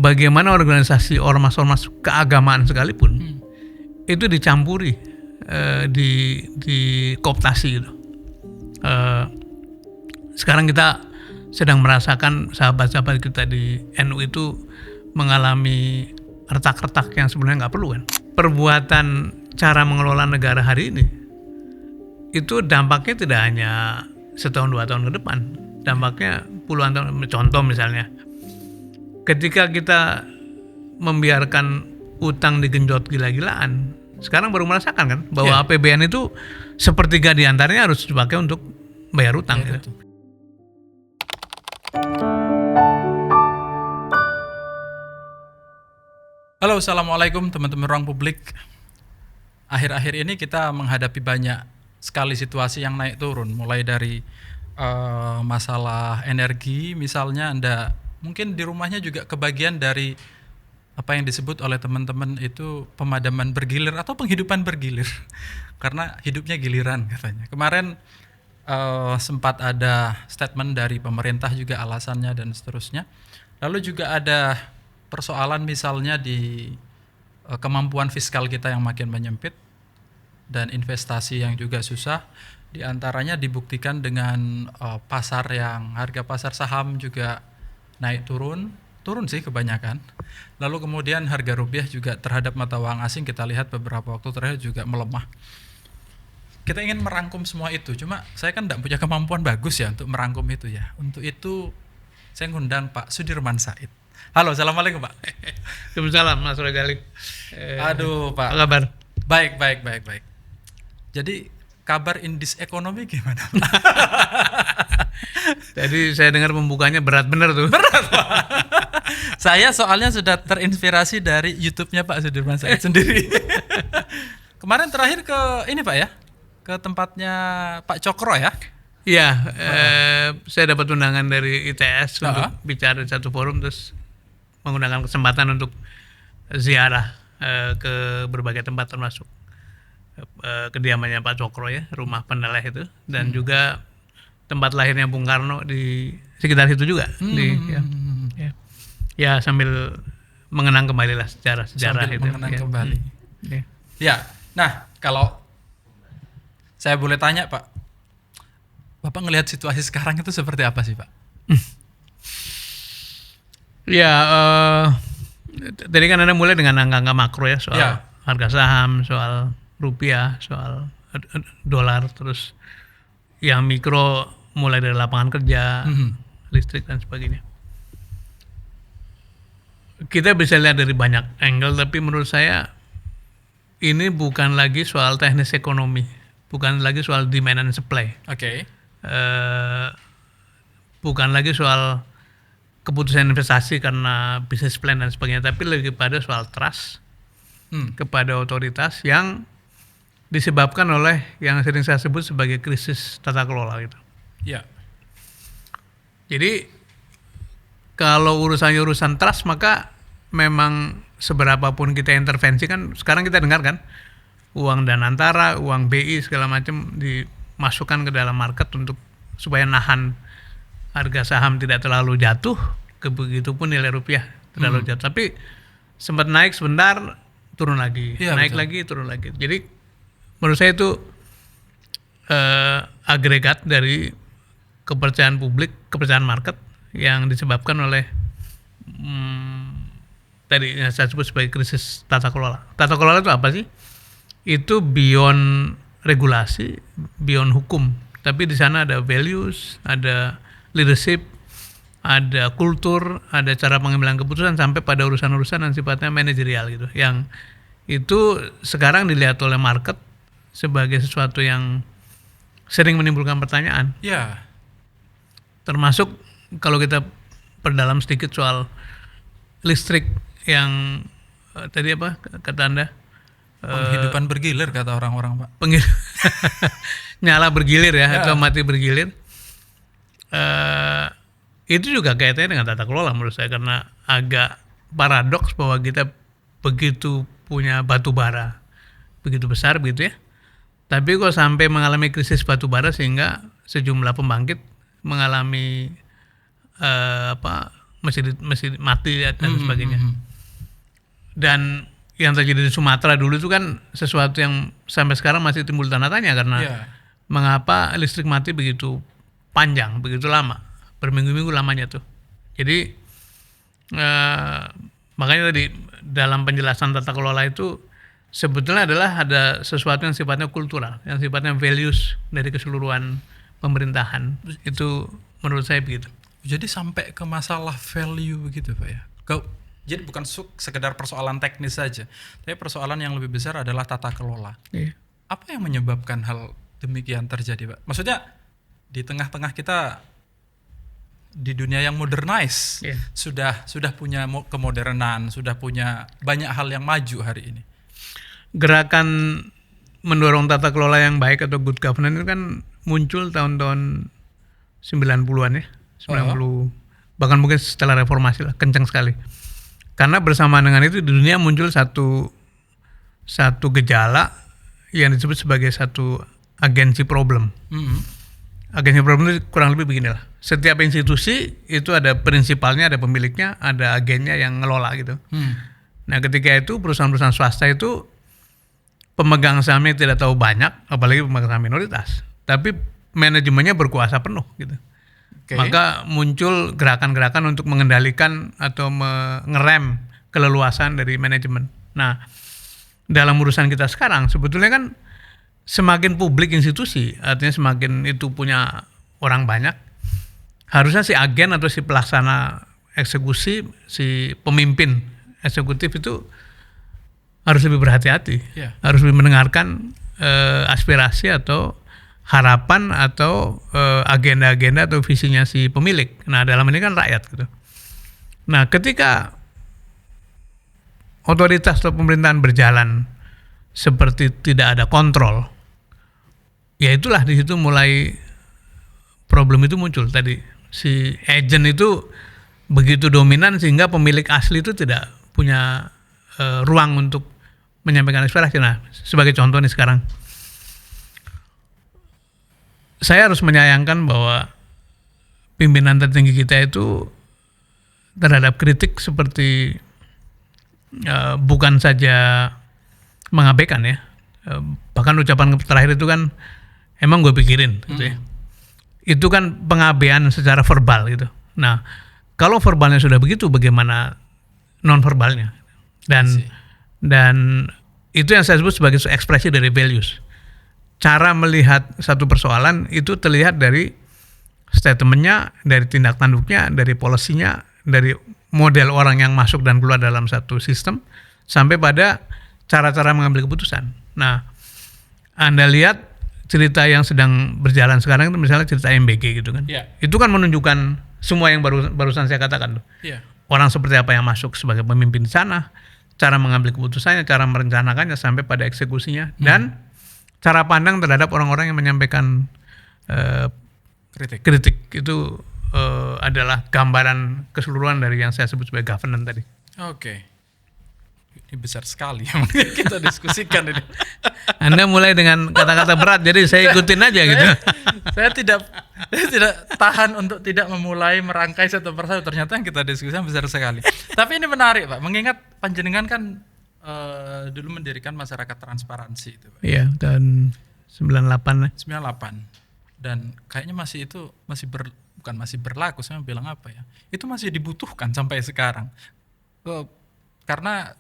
bagaimana organisasi ormas-ormas keagamaan sekalipun itu dicampuri, di kooptasi gitu. Sekarang kita sedang merasakan sahabat-sahabat kita di NU itu mengalami retak-retak yang sebenarnya nggak perlu kan. Perbuatan cara mengelola negara hari ini itu dampaknya tidak hanya setahun 2 tahun ke depan, dampaknya puluhan tahun. Contoh misalnya, ketika kita membiarkan utang digenjot gila-gilaan, sekarang baru merasakan kan bahwa APBN itu sepertiga diantaranya harus dipakai untuk bayar utang. Gitu. Halo, assalamualaikum teman-teman ruang publik. Akhir-akhir ini kita menghadapi banyak sekali situasi yang naik turun, mulai dari masalah energi, misalnya Anda mungkin di rumahnya juga kebagian dari apa yang disebut oleh teman-teman itu pemadaman bergilir atau penghidupan bergilir, karena hidupnya giliran katanya. Kemarin sempat ada statement dari pemerintah juga alasannya dan seterusnya. Lalu juga ada persoalan misalnya di kemampuan fiskal kita yang makin menyempit dan investasi yang juga susah. Di antaranya dibuktikan dengan pasar yang harga pasar saham juga naik turun sih kebanyakan. Lalu kemudian harga rupiah juga terhadap mata uang asing kita lihat beberapa waktu terakhir juga melemah. Kita ingin merangkum semua itu, cuma saya kan tidak punya kemampuan bagus ya untuk merangkum itu ya. Untuk itu saya ngundang Pak Sudirman Said. Halo, assalamualaikum Pak. Waalaikumsalam Mas Rojali. Aduh Pak. Apa kabar? Baik. Jadi kabar indis ekonomi gimana Pak? Jadi saya dengar pembukanya berat bener tuh. Berat Pak. Saya soalnya sudah terinspirasi dari YouTube-nya Pak Sudirman Said sendiri. Kemarin terakhir ke ini Pak ya, ke tempatnya Pak Cokro ya? Iya, saya dapat undangan dari ITS untuk bicara di satu forum, terus menggunakan kesempatan untuk ziarah ke berbagai tempat termasuk kediamannya Pak Cokro ya, rumah peneleh itu, dan juga tempat lahirnya Bung Karno di sekitar situ juga. Ya sambil mengenang kembali lah sejarah itu. Mengenang kembali. Ya, nah kalau saya boleh tanya Pak, Bapak ngelihat situasi sekarang itu seperti apa sih Pak? Ya, tadi kan Anda mulai dengan angka-angka makro ya, soal harga saham, soal rupiah, soal dolar, terus yang mikro mulai dari lapangan kerja, listrik dan sebagainya. Kita bisa lihat dari banyak angle, tapi menurut saya ini bukan lagi soal teknis ekonomi, bukan lagi soal demand and supply. Oke. Bukan lagi soal keputusan investasi karena business plan dan sebagainya, tapi lebih pada soal trust kepada otoritas yang disebabkan oleh yang sering saya sebut sebagai krisis tata kelola gitu. Ya. Jadi kalau urusan trust, maka memang seberapapun kita intervensi, kan sekarang kita dengar kan uang Danantara, uang BI segala macam dimasukkan ke dalam market untuk supaya nahan harga saham tidak terlalu jatuh, begitupun nilai rupiah terlalu jatuh. Tapi sempat naik sebentar, turun lagi, naik betul. Lagi, turun lagi. Jadi menurut saya itu agregat dari kepercayaan publik, kepercayaan market yang disebabkan oleh tadi yang saya sebut sebagai krisis tata kelola. Tata kelola itu apa sih? Itu beyond regulasi, beyond hukum. Tapi di sana ada values, ada leadership, ada kultur, ada cara pengambilan keputusan sampai pada urusan-urusan yang sifatnya manajerial gitu. Yang itu sekarang dilihat oleh market sebagai sesuatu yang sering menimbulkan pertanyaan. Ya. Termasuk kalau kita perdalam sedikit soal listrik yang tadi apa kata Anda? Penghidupan bergilir kata orang-orang Pak. Nyala bergilir ya atau mati bergilir. Itu juga kaitannya dengan tata kelola menurut saya, karena agak paradoks bahwa kita begitu punya batu bara begitu besar begitu ya, tapi kok sampai mengalami krisis batu bara sehingga sejumlah pembangkit mengalami mesti mati dan sebagainya. Dan yang terjadi di Sumatera dulu itu kan sesuatu yang sampai sekarang masih timbul tanda tanya karena mengapa listrik mati begitu panjang, begitu lama, berminggu-minggu lamanya tuh. Jadi makanya tadi dalam penjelasan tata kelola itu sebetulnya adalah ada sesuatu yang sifatnya kultural, yang sifatnya values dari keseluruhan pemerintahan. Itu menurut saya begitu. Jadi sampai ke masalah value begitu Pak ya. Jadi bukan sekedar persoalan teknis saja, tapi persoalan yang lebih besar adalah tata kelola. Iya. Apa yang menyebabkan hal demikian terjadi Pak? Maksudnya di tengah-tengah kita di dunia yang modernize, sudah punya kemodernan, sudah punya banyak hal yang maju hari ini. Gerakan mendorong tata kelola yang baik atau good governance itu kan muncul tahun-tahun 90-an ya. 90, bahkan mungkin setelah reformasi lah, kencang sekali. Karena bersamaan dengan itu di dunia muncul satu gejala yang disebut sebagai satu agency problem. Agency problem itu kurang lebih beginilah. Setiap institusi itu ada prinsipalnya, ada pemiliknya, ada agennya yang ngelola gitu. Nah ketika itu perusahaan-perusahaan swasta itu pemegang sahamnya tidak tahu banyak, apalagi pemegang saham minoritas. Tapi manajemennya berkuasa penuh gitu. Maka muncul gerakan-gerakan untuk mengendalikan atau mengerem keleluasan dari manajemen. Nah, dalam urusan kita sekarang sebetulnya kan semakin publik institusi, artinya semakin itu punya orang banyak, harusnya si agen atau si pelaksana eksekusi, si pemimpin eksekutif itu harus lebih berhati-hati, harus lebih mendengarkan aspirasi atau harapan atau agenda-agenda atau visinya si pemilik. Nah dalam ini kan rakyat gitu. Nah ketika otoritas atau pemerintahan berjalan seperti tidak ada kontrol, ya itulah di situ mulai problem itu muncul tadi. Si agent itu begitu dominan sehingga pemilik asli itu tidak punya ruang untuk menyampaikan aspirasi. Nah sebagai contoh nih sekarang, saya harus menyayangkan bahwa pimpinan tertinggi kita itu terhadap kritik seperti bukan saja mengabaikan ya, bahkan ucapan terakhir itu kan emang gue pikirin gitu ya. Itu kan pengabaian secara verbal gitu. Nah kalau verbalnya sudah begitu, bagaimana non verbalnya? Dan itu yang saya sebut sebagai ekspresi dari values. Cara melihat satu persoalan itu terlihat dari statementnya, dari tindak tanduknya, dari polisinya, dari model orang yang masuk dan keluar dalam satu sistem, sampai pada cara-cara mengambil keputusan. Nah, Anda lihat cerita yang sedang berjalan sekarang itu misalnya cerita MBG gitu kan. Itu kan menunjukkan semua yang barusan saya katakan tuh. Orang seperti apa yang masuk sebagai pemimpin di sana, cara mengambil keputusannya, cara merencanakannya sampai pada eksekusinya, dan cara pandang terhadap orang-orang yang menyampaikan kritik itu adalah gambaran keseluruhan dari yang saya sebut sebagai governance tadi. Oke. Ini besar sekali yang kita diskusikan ini. Anda mulai dengan kata-kata berat, jadi saya ikutin aja gitu. Saya tidak tahan untuk tidak memulai merangkai satu persatu. Ternyata yang kita diskusikan besar sekali. Tapi ini menarik Pak, mengingat panjenengan kan dulu mendirikan Masyarakat Transparansi itu Pak. Iya, tahun 98. Dan kayaknya masih bukan masih berlaku, saya bilang apa ya, itu masih dibutuhkan sampai sekarang, karena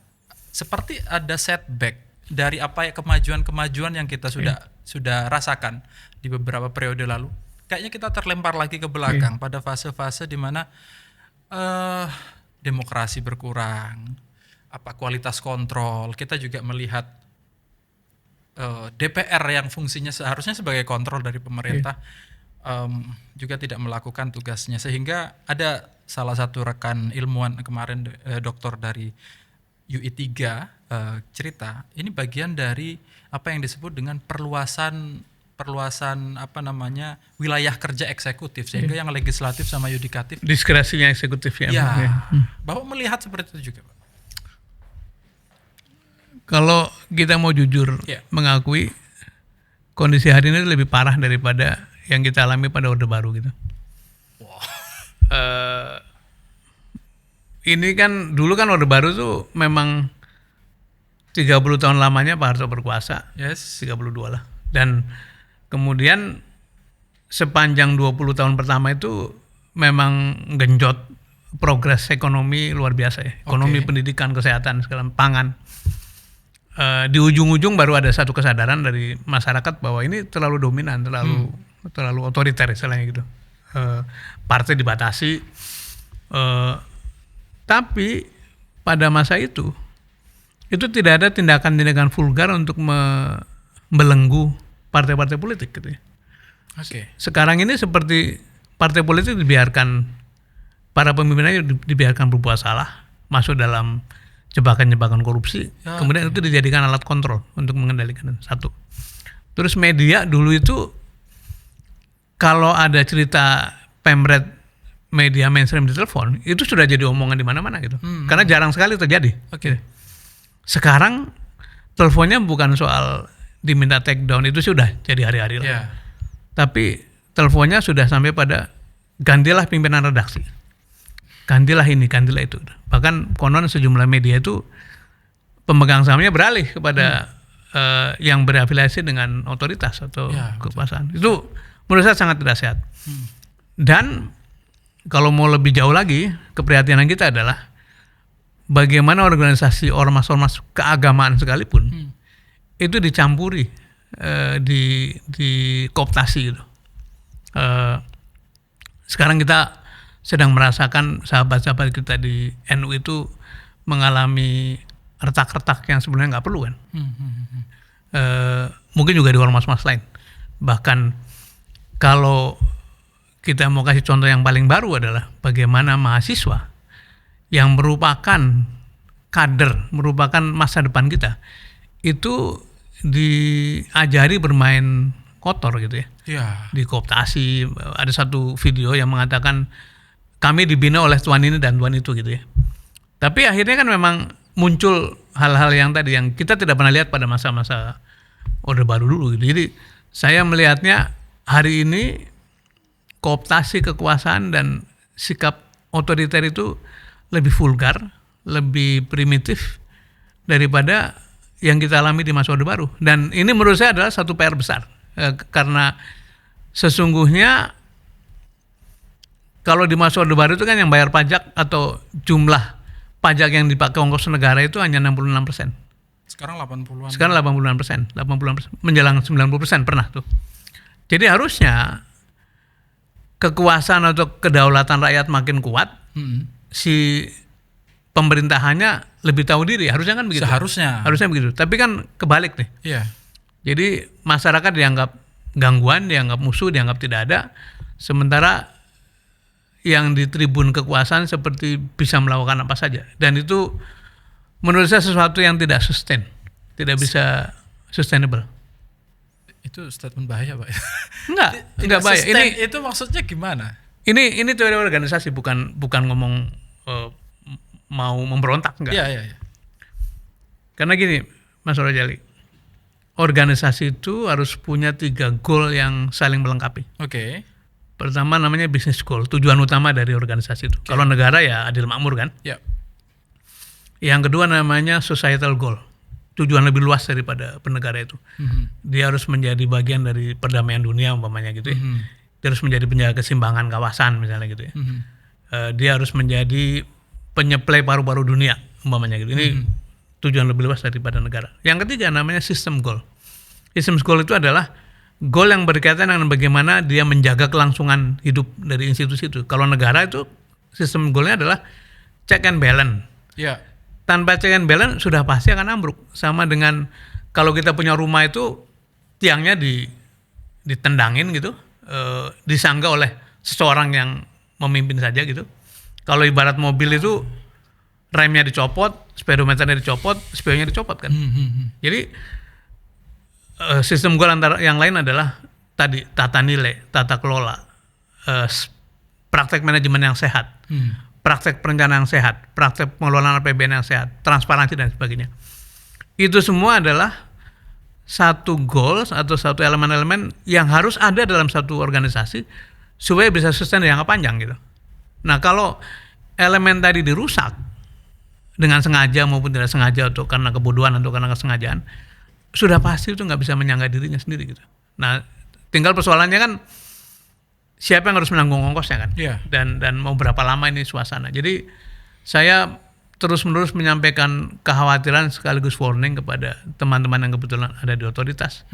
seperti ada setback dari apa ya, kemajuan yang kita sudah rasakan di beberapa periode lalu. Kayaknya kita terlempar lagi ke belakang pada fase-fase di mana demokrasi berkurang, kualitas kontrol. Kita juga melihat DPR yang fungsinya seharusnya sebagai kontrol dari pemerintah juga tidak melakukan tugasnya, sehingga ada salah satu rekan ilmuwan kemarin doktor dari UI3 cerita ini bagian dari apa yang disebut dengan perluasan wilayah kerja eksekutif, sehingga yang legislatif sama yudikatif diskresinya eksekutif bahwa melihat seperti itu juga Pak. Kalau kita mau jujur mengakui kondisi hari ini lebih parah daripada yang kita alami pada Orde Baru gitu. ini kan dulu kan Orde Baru tuh memang 30 tahun lamanya Pak Harto berkuasa, Yes. 32 lah. Dan kemudian sepanjang 20 tahun pertama itu memang genjot progres ekonomi luar biasa ya. Ekonomi, Oke. pendidikan, kesehatan, segala pangan. Di ujung-ujung baru ada satu kesadaran dari masyarakat bahwa ini terlalu dominan, terlalu otoriter istilahnya gitu. Partai dibatasi. Tapi pada masa itu tidak ada tindakan-tindakan vulgar untuk membelenggu partai-partai politik gitu ya. Oke. Sekarang ini seperti partai politik dibiarkan, para pemimpinnya dibiarkan berbuat salah, masuk dalam jebakan-jebakan korupsi, Ya, kemudian itu dijadikan alat kontrol untuk mengendalikan. Satu. Terus media dulu itu kalau ada cerita pemret media mainstream di telepon, itu sudah jadi omongan di mana-mana gitu. Karena jarang sekali terjadi. Oke. Sekarang teleponnya bukan soal diminta take down, itu sudah jadi hari-hari lah. Ya. Tapi teleponnya sudah sampai pada gantilah pimpinan redaksi, gantilah ini, gantilah itu. Bahkan konon sejumlah media itu pemegang sahamnya beralih kepada yang berafiliasi dengan otoritas atau Ya, kekuasaan. Itu menurut saya sangat tidak sehat. Dan kalau mau lebih jauh lagi, keprihatinan kita adalah bagaimana organisasi ormas-ormas keagamaan sekalipun itu dicampuri, di kooptasi gitu. Sekarang kita sedang merasakan sahabat-sahabat kita di NU itu mengalami retak-retak yang sebenarnya nggak perlu kan. Mungkin juga di ormas-ormas lain. Bahkan kalau kita mau kasih contoh yang paling baru adalah bagaimana mahasiswa yang merupakan kader, merupakan masa depan kita, itu diajari bermain kotor gitu ya. Ya. Dikooptasi. Ada satu video yang mengatakan kami dibina oleh tuan ini dan tuan itu gitu ya. Tapi akhirnya kan memang muncul hal-hal yang tadi yang kita tidak pernah lihat pada masa-masa Orde Baru dulu gitu. Jadi saya melihatnya hari ini kooptasi kekuasaan dan sikap otoriter itu lebih vulgar, lebih primitif daripada yang kita alami di masa Orde Baru. Dan ini menurut saya adalah satu PR besar. Karena sesungguhnya kalau di masa Orde Baru itu kan yang bayar pajak atau jumlah pajak yang dipakai ongkos negara itu hanya 66%. Sekarang 80-an. Sekarang 86%, 80%, menjelang 90% pernah tuh. Jadi harusnya kekuasaan atau kedaulatan rakyat makin kuat, si pemerintahannya lebih tahu diri, harusnya kan begitu. Harusnya begitu. Tapi kan kebalik nih. Iya. Jadi masyarakat dianggap gangguan, dianggap musuh, dianggap tidak ada. Sementara yang di tribun kekuasaan seperti bisa melakukan apa saja. Dan itu menurut saya sesuatu yang tidak sustain, tidak bisa sustainable. Itu statement bahaya, Pak. Enggak bahaya. Ini itu maksudnya gimana? ini teori organisasi, bukan ngomong mau memberontak, enggak. Iya. Karena gini, Mas Rojali, organisasi itu harus punya 3 goal yang saling melengkapi. Oke. Pertama namanya business goal, tujuan utama dari organisasi itu. Kalau negara ya adil makmur kan. Ya. Yang kedua namanya societal goal, tujuan lebih luas daripada bernegara itu. Dia harus menjadi bagian dari perdamaian dunia umpamanya gitu ya. Dia harus menjadi penjaga keseimbangan kawasan misalnya gitu ya. Dia harus menjadi penyeplai paru-paru dunia umpamanya gitu. Ini tujuan lebih luas daripada negara. Yang ketiga namanya system goal. System goal itu adalah goal yang berkaitan dengan bagaimana dia menjaga kelangsungan hidup dari institusi itu. Kalau negara itu sistem goalnya adalah check and balance. Ya. Tanpa check and balance sudah pasti akan ambruk. Sama dengan kalau kita punya rumah itu tiangnya ditendangin gitu, disangga oleh seseorang yang memimpin saja gitu. Kalau ibarat mobil itu remnya dicopot, speedometernya dicopot, spionnya dicopot kan. Jadi sistem goal antara yang lain adalah tadi tata nilai, tata kelola, praktek manajemen yang sehat, praktek perencanaan yang sehat, praktek pengelolaan APBN yang sehat, transparansi dan sebagainya. Itu semua adalah satu goals atau satu elemen-elemen yang harus ada dalam satu organisasi supaya bisa sustain jangka panjang gitu. Nah kalau elemen tadi dirusak dengan sengaja maupun tidak sengaja atau karena kebodohan atau karena kesengajaan, sudah pasti itu nggak bisa menyangga dirinya sendiri gitu. Nah, tinggal persoalannya kan siapa yang harus menanggung ongkosnya kan, Iya. dan mau berapa lama ini suasana. Jadi saya terus-menerus menyampaikan kekhawatiran sekaligus warning kepada teman-teman yang kebetulan ada di otoritas.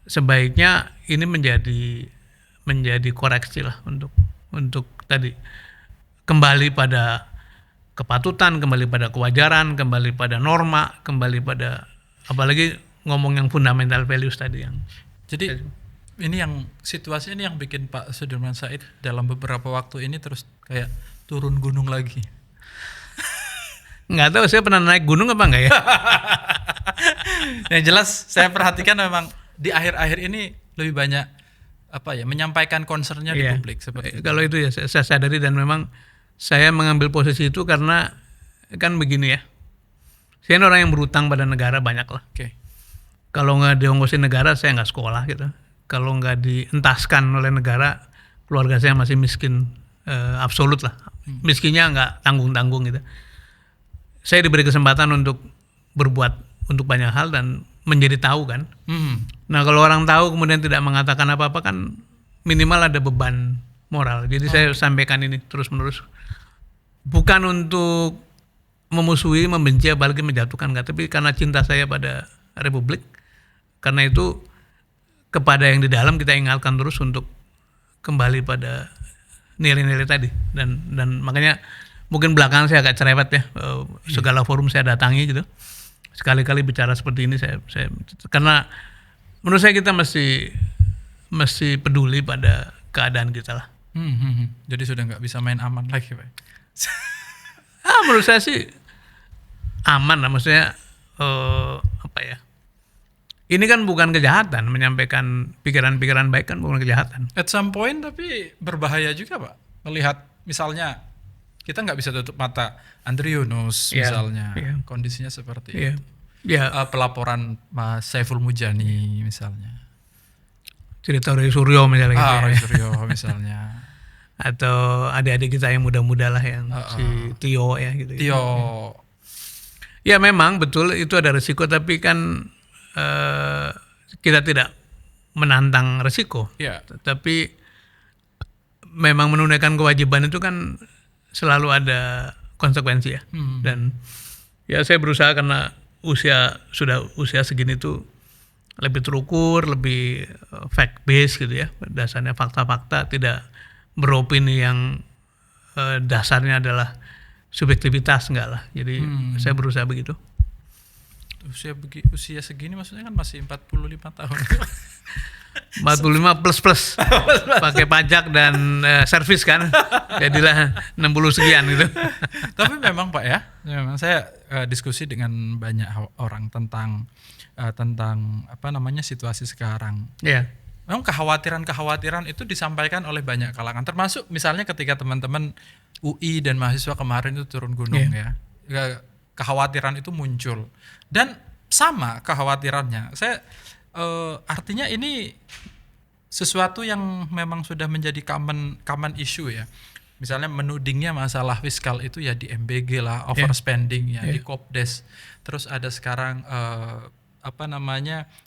Sebaiknya ini menjadi koreksi lah untuk tadi kembali pada kepatutan, kembali pada kewajaran, kembali pada norma, kembali pada apalagi ngomong yang fundamental values tadi yang. Jadi ini yang situasi ini yang bikin Pak Sudirman Said dalam beberapa waktu ini terus kayak turun gunung lagi. Nggak tahu saya pernah naik gunung apa enggak ya. Yang jelas saya perhatikan memang di akhir-akhir ini lebih banyak menyampaikan concernnya di publik seperti itu. Kalau itu ya saya sadari, dan memang saya mengambil posisi itu karena kan begini ya. Saya ini orang yang berutang pada negara banyak lah. Oke. Kalau nggak diongkosin negara saya nggak sekolah gitu. Kalau nggak dientaskan oleh negara, keluarga saya masih miskin absolut lah. Miskinnya nggak tanggung-tanggung gitu. Saya diberi kesempatan untuk berbuat untuk banyak hal dan menjadi tahu kan. Nah, kalau orang tahu kemudian tidak mengatakan apa-apa kan minimal ada beban moral. Jadi saya sampaikan ini terus-menerus. Bukan untuk memusuhi, membenci, apalagi menjatuhkan, enggak, tapi karena cinta saya pada Republik. Karena itu kepada yang di dalam kita ingatkan terus untuk kembali pada nilai-nilai tadi. Dan makanya mungkin belakangan saya agak cerewet ya, segala forum saya datangi gitu. Sekali-kali bicara seperti ini saya karena menurut saya kita mesti peduli pada keadaan kita lah. Jadi sudah nggak bisa main aman lagi, Pak. Menurut saya sih aman lah, maksudnya ini kan bukan kejahatan, menyampaikan pikiran-pikiran baik kan bukan kejahatan. At some point tapi berbahaya juga, Pak. Melihat misalnya kita nggak bisa tutup mata Andri Yunus misalnya, kondisinya seperti itu. Pelaporan Mas Saiful Mujani misalnya. Cerita Roy Suryo misalnya gitu. Roy Suryo misalnya. Atau adik-adik kita yang muda-muda lah yang si Tio ya gitu. Tio. Ya memang betul itu ada resiko, tapi kan kita tidak menantang resiko. Tapi memang menunaikan kewajiban itu kan selalu ada konsekuensi ya. Dan ya saya berusaha karena sudah usia segini tuh lebih terukur, lebih fact based gitu ya. Dasarnya fakta-fakta, tidak beropini yang dasarnya adalah subjektivitas, enggak lah. Jadi saya berusaha begitu. Usia segini maksudnya kan masih 45 tahun. 45 plus pakai pajak dan servis kan, jadilah 60 sekian gitu. Tapi memang Pak ya, memang saya diskusi dengan banyak orang tentang situasi sekarang. Memang kekhawatiran itu disampaikan oleh banyak kalangan, termasuk misalnya ketika teman-teman UI dan mahasiswa kemarin itu turun gunung ya, kekhawatiran itu muncul dan sama kekhawatirannya. Artinya ini sesuatu yang memang sudah menjadi common issue ya. Misalnya menudingnya masalah fiskal itu ya di MBG lah, overspending ya di Kopdes. Terus ada sekarang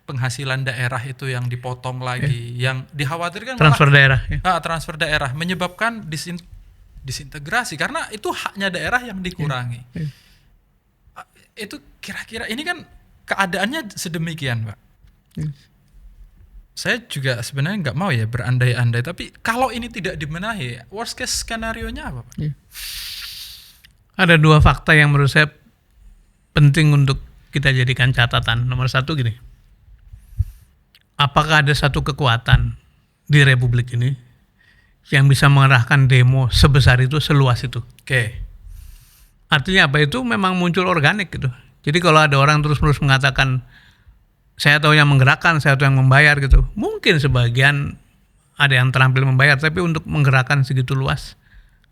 penghasilan daerah itu yang dipotong lagi, yang dikhawatirkan transfer daerah menyebabkan disintegrasi karena itu haknya daerah yang dikurangi. Itu kira-kira ini kan keadaannya sedemikian, Pak. Saya juga sebenarnya nggak mau ya berandai-andai, tapi kalau ini tidak dibenahi, worst case skenario-nya apa, Pak? Ada dua fakta yang menurut saya penting untuk kita jadikan catatan. Nomor satu gini, apakah ada satu kekuatan di Republik ini yang bisa mengerahkan demo sebesar itu, seluas itu? Artinya apa? Itu memang muncul organik gitu. Jadi kalau ada orang terus-menerus mengatakan saya tahu yang menggerakkan, saya tahu yang membayar gitu, mungkin sebagian ada yang terampil membayar, tapi untuk menggerakkan segitu luas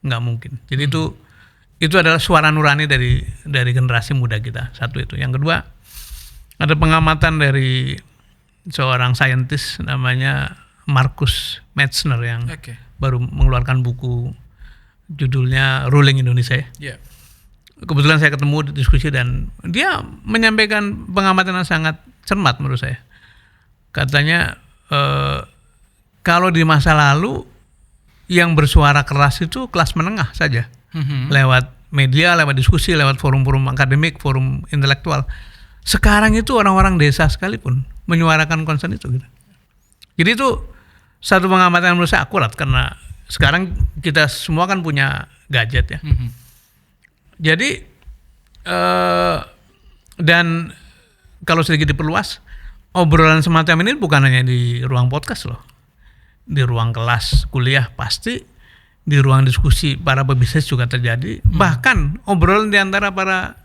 nggak mungkin. Jadi itu adalah suara nurani dari generasi muda kita. Satu itu. Yang kedua, ada pengamatan dari seorang saintis namanya Markus Metzner yang baru mengeluarkan buku judulnya Ruling Indonesia ya. Yeah. Kebetulan saya ketemu diskusi dan dia menyampaikan pengamatan yang sangat cermat menurut saya. Katanya kalau di masa lalu yang bersuara keras itu kelas menengah saja, lewat media, lewat diskusi, lewat forum-forum akademik, forum intelektual. Sekarang itu orang-orang desa sekalipun menyuarakan concern itu. Gitu. Jadi itu satu pengamatan yang menurut saya akurat karena sekarang kita semua kan punya gadget ya. Jadi dan kalau sedikit diperluas, obrolan semacam ini bukan hanya di ruang podcast loh, di ruang kelas kuliah pasti, di ruang diskusi para pebisnis juga terjadi, bahkan obrolan di antara para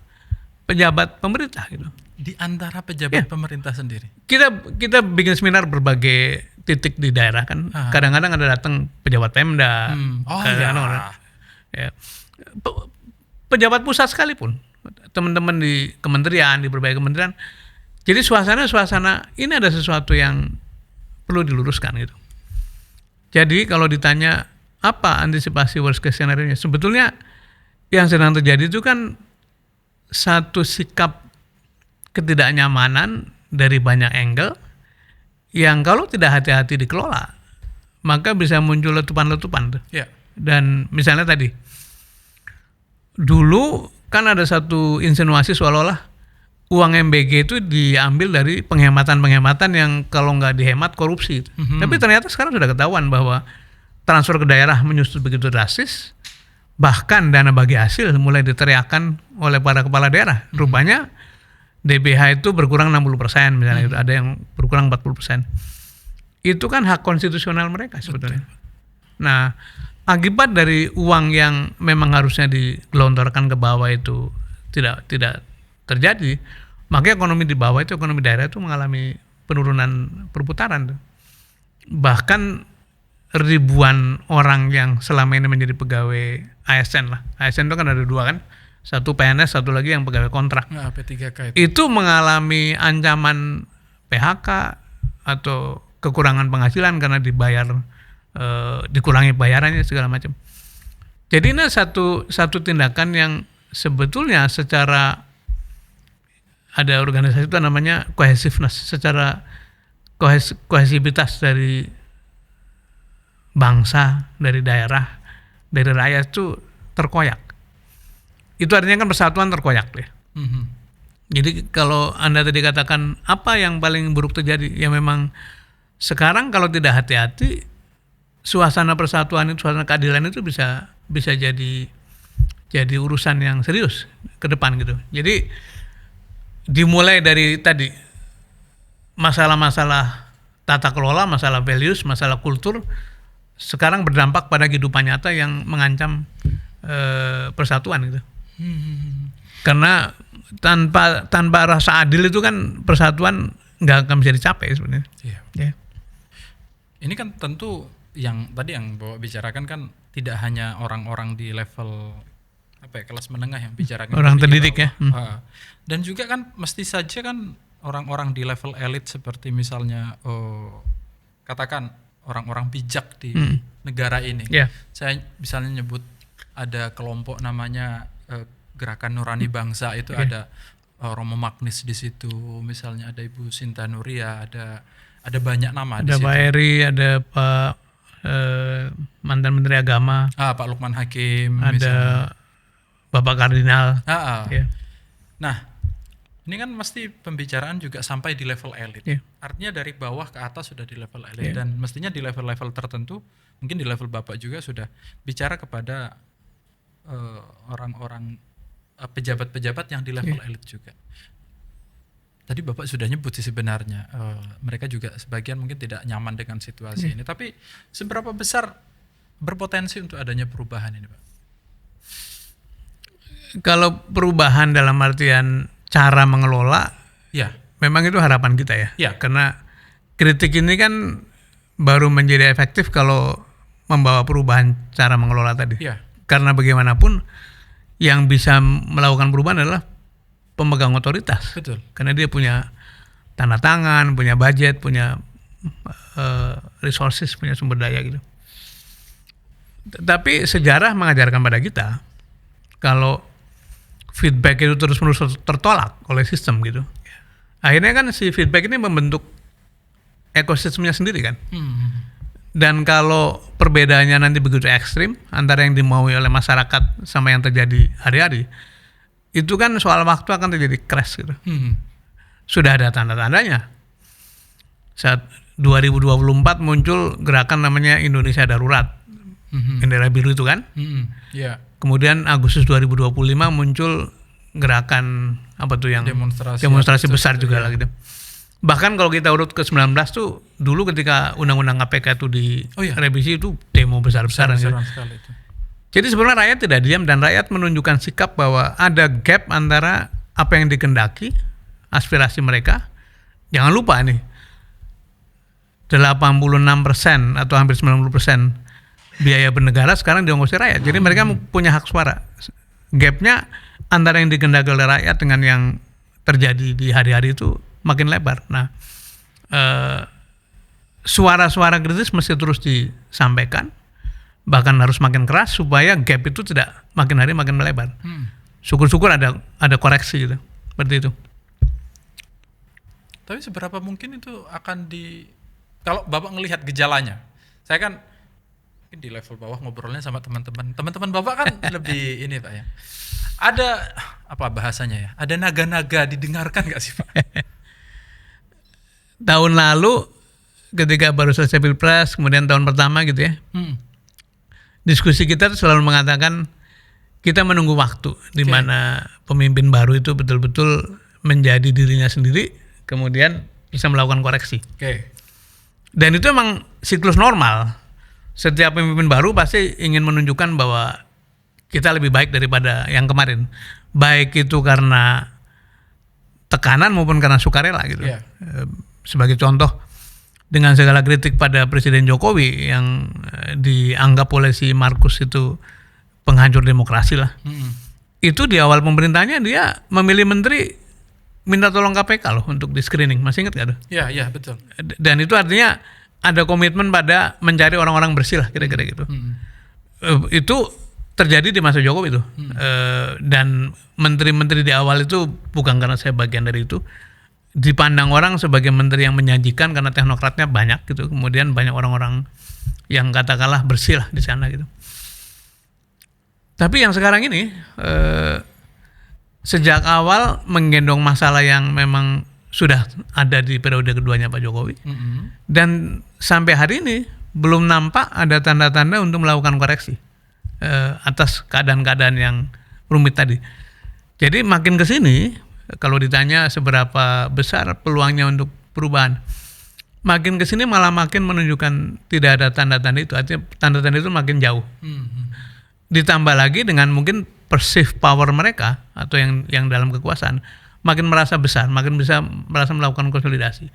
pejabat pemerintah gitu. Di antara pejabat pemerintah sendiri. Kita bikin seminar berbagai titik di daerah kan. Kadang-kadang ada datang pejabat Pemda. Ya. Pejabat pusat sekalipun. Teman-teman di kementerian, di berbagai kementerian. Jadi suasana ini ada sesuatu yang perlu diluruskan gitu. Jadi kalau ditanya apa antisipasi worst case scenario-nya, sebetulnya yang sedang terjadi itu kan satu sikap ketidaknyamanan dari banyak angle yang kalau tidak hati-hati dikelola maka bisa muncul letupan-letupan tuh. Yeah. Dan misalnya tadi dulu kan ada satu insinuasi seolah-olah uang MBG itu diambil dari penghematan-penghematan yang kalau nggak dihemat korupsi. Tapi ternyata sekarang sudah ketahuan bahwa transfer ke daerah menyusut begitu drastis, bahkan dana bagi hasil mulai diteriakan oleh para kepala daerah. Rupanya DBH itu berkurang 60% misalnya, itu ada yang berkurang 40%. Itu kan hak konstitusional mereka sebetulnya. Nah, akibat dari uang yang memang harusnya digelontorkan ke bawah itu tidak terjadi, maka ekonomi di bawah itu, ekonomi daerah itu mengalami penurunan perputaran. Bahkan ribuan orang yang selama ini menjadi pegawai ASN lah. ASN itu kan ada dua kan, satu PNS, satu lagi yang pegawai kontrak. Nah, P3K itu mengalami ancaman PHK atau kekurangan penghasilan karena dikurangi bayarannya segala macam. Jadi ini satu tindakan yang sebetulnya secara ada organisasi itu namanya cohesiveness, secara kohesivitas dari bangsa, dari daerah, dari rakyat itu terkoyak. Itu artinya kan persatuan terkoyak ya. Jadi kalau Anda tadi katakan apa yang paling buruk terjadi, ya memang sekarang kalau tidak hati-hati suasana persatuan itu, suasana keadilan itu bisa jadi urusan yang serius ke depan gitu. Jadi dimulai dari tadi masalah-masalah tata kelola, masalah values, masalah kultur sekarang berdampak pada kehidupan nyata yang mengancam persatuan gitu. Karena tanpa rasa adil itu kan persatuan nggak akan bisa dicapai sebenarnya. Yeah. Ini kan tentu yang tadi yang Bapak bicarakan kan tidak hanya orang-orang di level kelas menengah yang bicarakan. Orang terdidik ya. Dan juga kan mesti saja kan orang-orang di level elit seperti misalnya katakan orang-orang bijak di negara ini. Yeah. Saya misalnya nyebut ada kelompok namanya Gerakan Nurani Bangsa, itu ada Romo Magnis di situ, misalnya ada Ibu Sinta Nuria, ada banyak nama di situ. Ada Pak Eri, ada Pak mantan Menteri Agama, Pak Lukman Hakim, ada misalnya. Bapak Kardinal. Yeah. Nah, ini kan mesti pembicaraan juga sampai di level elit. Yeah. Artinya dari bawah ke atas sudah di level elit, dan mestinya di level-level tertentu, mungkin di level Bapak juga sudah bicara kepada orang-orang pejabat-pejabat yang di level elit juga. Tadi Bapak sudah nyebut sih sebenarnya mereka juga sebagian mungkin tidak nyaman dengan situasi ini. Tapi seberapa besar berpotensi untuk adanya perubahan ini, Pak? Kalau perubahan dalam artian cara mengelola, memang itu harapan kita ya. Karena kritik ini kan baru menjadi efektif kalau membawa perubahan cara mengelola tadi. Karena bagaimanapun yang bisa melakukan perubahan adalah pemegang otoritas. Betul. Karena dia punya tanda tangan, punya budget, punya resources, punya sumber daya gitu. Tapi sejarah mengajarkan pada kita kalau feedback itu terus-menerus tertolak oleh sistem gitu. Akhirnya kan si feedback ini membentuk ekosistemnya sendiri kan. Dan kalau perbedaannya nanti begitu ekstrim antara yang dimaui oleh masyarakat sama yang terjadi hari-hari, itu kan soal waktu akan terjadi crash gitu. Sudah ada tanda-tandanya. Saat 2024 muncul gerakan namanya Indonesia Darurat. Bendera biru itu kan. Yeah. Kemudian Agustus 2025 muncul gerakan apa tuh yang demonstrasi besar juga lah gitu. Bahkan kalau kita urut ke 19 tuh dulu ketika undang-undang KPK itu direvisi itu demo besar-besaran gitu. Itu. Jadi sebenarnya rakyat tidak diam dan rakyat menunjukkan sikap bahwa ada gap antara apa yang dikehendaki, aspirasi mereka. Jangan lupa nih, 86% atau hampir 90% biaya bernegara sekarang diongkosi rakyat. Jadi mereka punya hak suara. Gapnya antara yang dikehendaki oleh rakyat dengan yang terjadi di hari-hari itu makin lebar. Nah, suara-suara kritis mesti terus disampaikan, bahkan harus makin keras supaya gap itu tidak makin hari makin melebar. Syukur-syukur ada koreksi gitu, seperti itu. Tapi seberapa mungkin itu akan kalau Bapak ngelihat gejalanya, saya kan di level bawah ngobrolnya sama teman-teman Bapak kan lebih ini Pak ya. Ada apa bahasanya ya? Ada naga-naga didengarkan nggak sih Pak? Tahun lalu ketika baru selesai Pilpres, kemudian tahun pertama gitu ya, diskusi kita tuh selalu mengatakan kita menunggu waktu di mana pemimpin baru itu betul-betul menjadi dirinya sendiri, kemudian bisa melakukan koreksi. Dan itu emang siklus normal. Setiap pemimpin baru pasti ingin menunjukkan bahwa kita lebih baik daripada yang kemarin. Baik itu karena tekanan maupun karena sukarela gitu. Sebagai contoh, dengan segala kritik pada Presiden Jokowi yang dianggap oleh si Markus itu penghancur demokrasi lah. Itu di awal pemerintahnya dia memilih menteri minta tolong KPK loh untuk di screening. Masih ingat gak tuh? Iya betul. Dan itu artinya ada komitmen pada mencari orang-orang bersih lah kira-kira gitu. Itu terjadi di masa Jokowi itu. Dan menteri-menteri di awal itu bukan karena saya bagian dari itu, dipandang orang sebagai menteri yang menyajikan karena teknokratnya banyak gitu. Kemudian banyak orang-orang yang katakanlah bersih lah di sana gitu. Tapi yang sekarang ini sejak awal menggendong masalah yang memang sudah ada di periode keduanya Pak Jokowi, dan sampai hari ini belum nampak ada tanda-tanda untuk melakukan koreksi atas keadaan-keadaan yang rumit tadi. Jadi makin ke sini, kalau ditanya seberapa besar peluangnya untuk perubahan, makin ke sini malah makin menunjukkan tidak ada tanda-tanda itu. Artinya tanda-tanda itu makin jauh. Ditambah lagi dengan mungkin perceived power mereka atau yang dalam kekuasaan makin merasa besar, makin bisa merasa melakukan konsolidasi.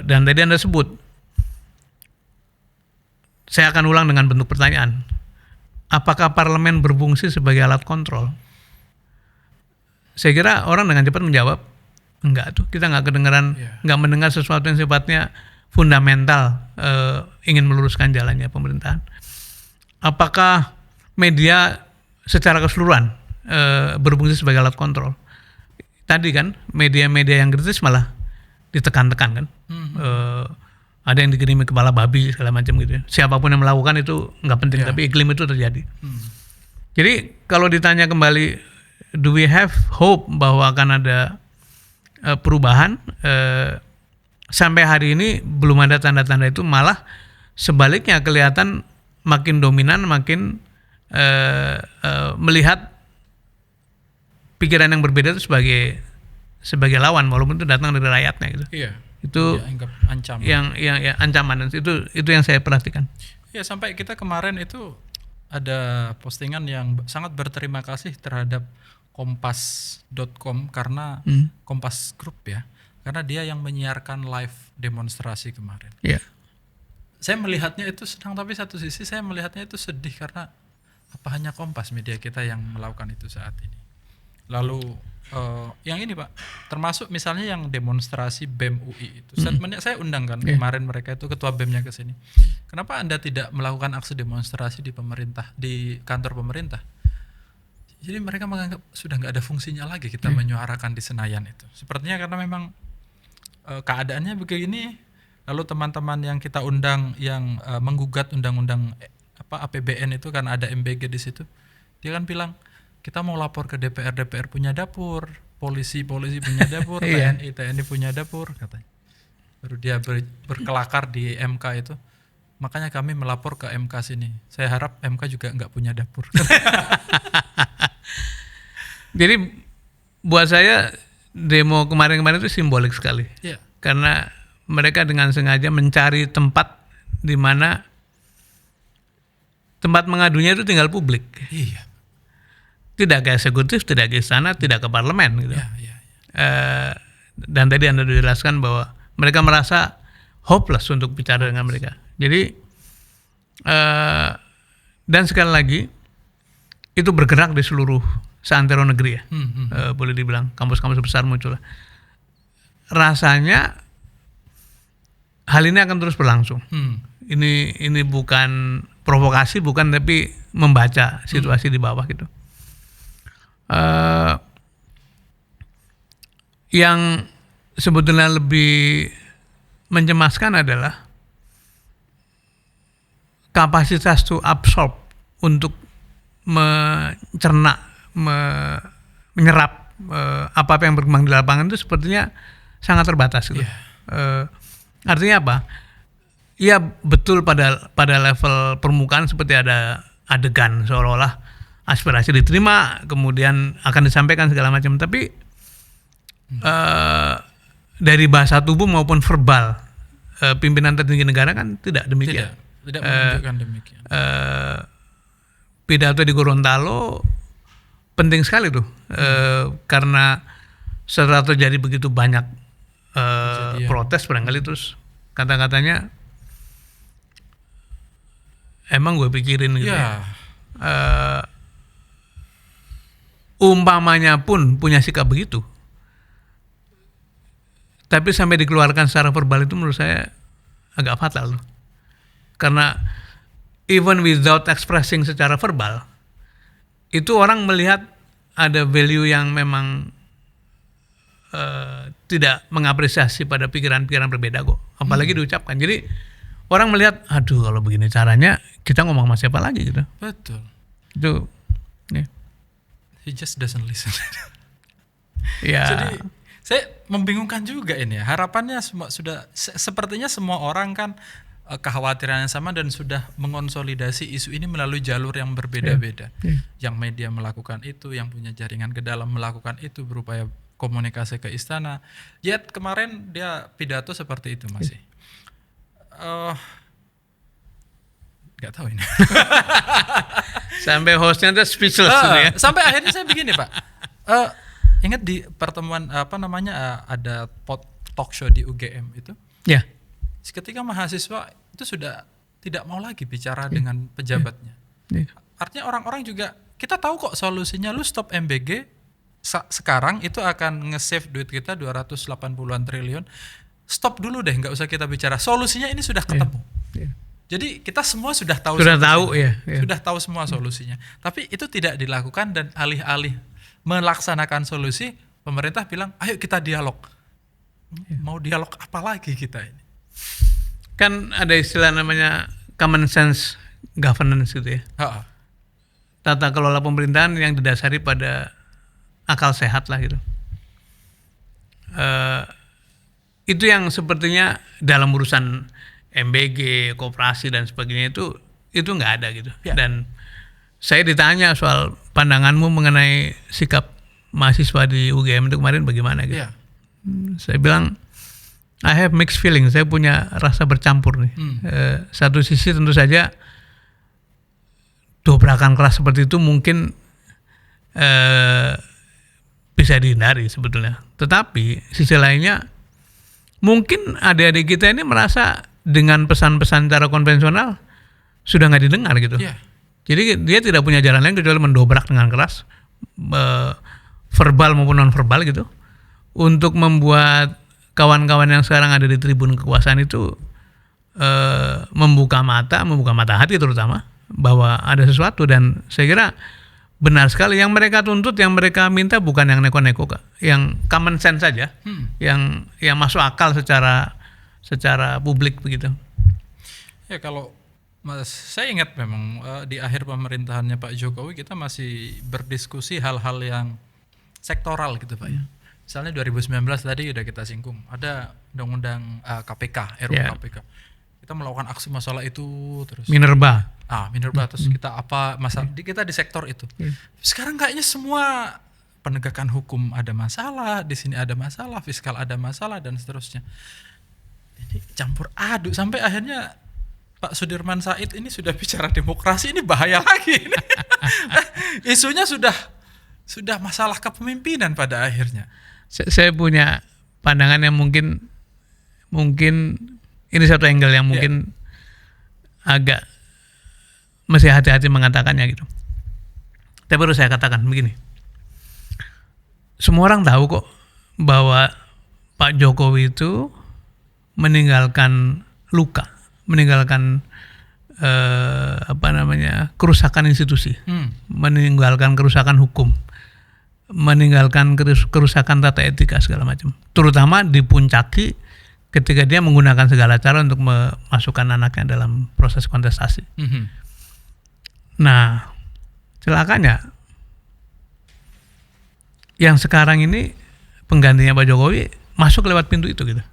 Dan tadi Anda sebut, saya akan ulang dengan bentuk pertanyaan. Apakah parlemen berfungsi sebagai alat kontrol? Saya kira orang dengan cepat menjawab, enggak tuh, kita nggak kedengaran, nggak mendengar sesuatu yang sifatnya fundamental, ingin meluruskan jalannya pemerintahan. Apakah media secara keseluruhan berfungsi sebagai alat kontrol? Tadi kan media-media yang kritis malah ditekan-tekan kan. Ada yang dikirimi kepala babi segala macam gitu ya. Siapapun yang melakukan itu nggak penting, tapi iklim itu terjadi. Jadi kalau ditanya kembali, do we have hope bahwa akan ada perubahan? Sampai hari ini belum ada tanda-tanda itu, malah sebaliknya kelihatan makin dominan, makin melihat pikiran yang berbeda itu sebagai lawan, walaupun itu datang dari rakyatnya gitu. Itu ancaman. Yang ancaman, itu yang saya perhatikan. Ya, sampai kita kemarin itu ada postingan yang sangat berterima kasih terhadap kompas.com karena Kompas Group ya, karena dia yang menyiarkan live demonstrasi kemarin. Saya melihatnya itu senang, tapi satu sisi saya melihatnya itu sedih karena apa hanya Kompas media kita yang melakukan itu saat ini. Lalu yang ini Pak, termasuk misalnya yang demonstrasi BEM UI itu. Statementnya saya undang kan kemarin mereka itu ketua BEM-nya ke sini. Kenapa Anda tidak melakukan aksi demonstrasi di pemerintah, di kantor pemerintah? Jadi mereka menganggap sudah nggak ada fungsinya lagi kita menyuarakan di Senayan itu. Sepertinya karena memang keadaannya begini. Lalu teman-teman yang kita undang yang menggugat undang-undang APBN itu kan ada MBG di situ. Dia kan bilang kita mau lapor ke DPR punya dapur, polisi punya dapur, TNI punya dapur katanya. Baru dia berkelakar di MK itu. Makanya kami melapor ke MK sini. Saya harap MK juga nggak punya dapur. Jadi buat saya demo kemarin-kemarin itu simbolik sekali. Iya. Karena mereka dengan sengaja mencari tempat di mana tempat mengadunya itu tinggal publik. Iya. Tidak ke eksekutif, tidak ke istana, tidak ke parlemen gitu. Iya. Dan tadi Anda sudah jelaskan bahwa mereka merasa hopeless untuk bicara dengan mereka. Jadi dan sekali lagi itu bergerak di seluruh seantero negeri ya. Boleh dibilang kampus-kampus besar muncul. Rasanya hal ini akan terus berlangsung. Ini bukan provokasi, bukan, tapi membaca situasi di bawah gitu. Yang sebetulnya lebih mencemaskan adalah kapasitas to absorb untuk mencerna, menyerap apa yang berkembang di lapangan itu sepertinya sangat terbatas gitu. Artinya apa? Ya betul pada level permukaan seperti ada adegan seolah-olah aspirasi diterima, kemudian akan disampaikan segala macam, tapi dari bahasa tubuh maupun verbal pimpinan tertinggi negara kan tidak demikian. Tidak menunjukkan demikian. Pidato di Gorontalo penting sekali tuh, karena setelah terjadi begitu banyak protes barangkali, terus kata-katanya emang gue pikirin gitu ya. Umpamanya pun punya sikap begitu, tapi sampai dikeluarkan secara verbal itu menurut saya agak fatal loh. Karena even without expressing secara verbal, itu orang melihat ada value yang memang tidak mengapresiasi pada pikiran-pikiran berbeda kok, apalagi diucapkan. Jadi orang melihat, aduh kalau begini caranya kita ngomong sama siapa lagi gitu. Betul. Itu ya. He just doesn't listen. Ya. Jadi saya membingungkan juga ini ya. Harapannya sepertinya semua orang kan kekhawatiran yang sama dan sudah mengonsolidasi isu ini melalui jalur yang berbeda-beda. Yang media melakukan itu, yang punya jaringan ke dalam melakukan itu, berupaya komunikasi ke istana. Yet kemarin dia pidato seperti itu masih. Nggak tahu ini. Sampai hostnya tuh speechless gitu ya. Sampai akhirnya saya begini Pak. Ingat di pertemuan ada talk show di UGM itu. Ya. Ketika mahasiswa itu sudah tidak mau lagi bicara dengan pejabatnya. Artinya orang-orang juga, kita tahu kok solusinya, lu stop MBG sekarang itu akan nge-save duit kita 280-an triliun. Stop dulu deh, nggak usah kita bicara. Solusinya ini sudah ketemu. Jadi kita semua sudah tahu. Sudah tahu semua solusinya. Tapi itu tidak dilakukan, dan alih-alih melaksanakan solusi, pemerintah bilang, ayo kita dialog. Mau dialog apa lagi kita ini? Kan ada istilah namanya common sense governance gitu ya. Tata kelola pemerintahan yang didasari pada akal sehat lah gitu. Itu yang sepertinya dalam urusan MBG, koperasi dan sebagainya itu nggak ada gitu. Dan saya ditanya soal pandanganmu mengenai sikap mahasiswa di UGM itu kemarin bagaimana gitu. Saya bilang I have mixed feeling, saya punya rasa bercampur nih. Satu sisi tentu saja dobrakan keras seperti itu mungkin bisa dihindari sebetulnya. Tetapi sisi lainnya mungkin adik-adik kita ini merasa dengan pesan-pesan cara konvensional sudah nggak didengar gitu. Jadi dia tidak punya jalan lain kecuali mendobrak dengan keras, verbal maupun non verbal gitu, untuk membuat kawan-kawan yang sekarang ada di tribun kekuasaan itu membuka mata hati terutama bahwa ada sesuatu. Dan saya kira benar sekali yang mereka tuntut, yang mereka minta bukan yang neko-neko, Kak, yang common sense saja, yang masuk akal secara publik begitu. Ya kalau saya ingat memang di akhir pemerintahannya Pak Jokowi kita masih berdiskusi hal-hal yang sektoral gitu Pak ya. Misalnya 2019 tadi udah kita singgung, ada undang-undang KPK, RUU KPK. Kita melakukan aksi masalah itu terus. Minerba Terus kita kita di sektor itu. Sekarang kayaknya semua penegakan hukum ada masalah, di sini ada masalah, fiskal ada masalah dan seterusnya. Ini campur aduk sampai akhirnya Pak Sudirman Said ini sudah bicara demokrasi, ini bahaya lagi. Isunya sudah masalah kepemimpinan pada akhirnya. Saya punya pandangan yang mungkin ini satu angle yang mungkin agak mesti hati-hati mengatakannya gitu. Tapi harus saya katakan begini. Semua orang tahu kok bahwa Pak Jokowi itu meninggalkan luka, meninggalkan kerusakan institusi, meninggalkan kerusakan hukum, meninggalkan kerusakan tata etika segala macam. Terutama dipuncaki ketika dia menggunakan segala cara untuk memasukkan anaknya dalam proses kontestasi. Nah, celakanya yang sekarang ini penggantinya Pak Jokowi masuk lewat pintu itu gitu.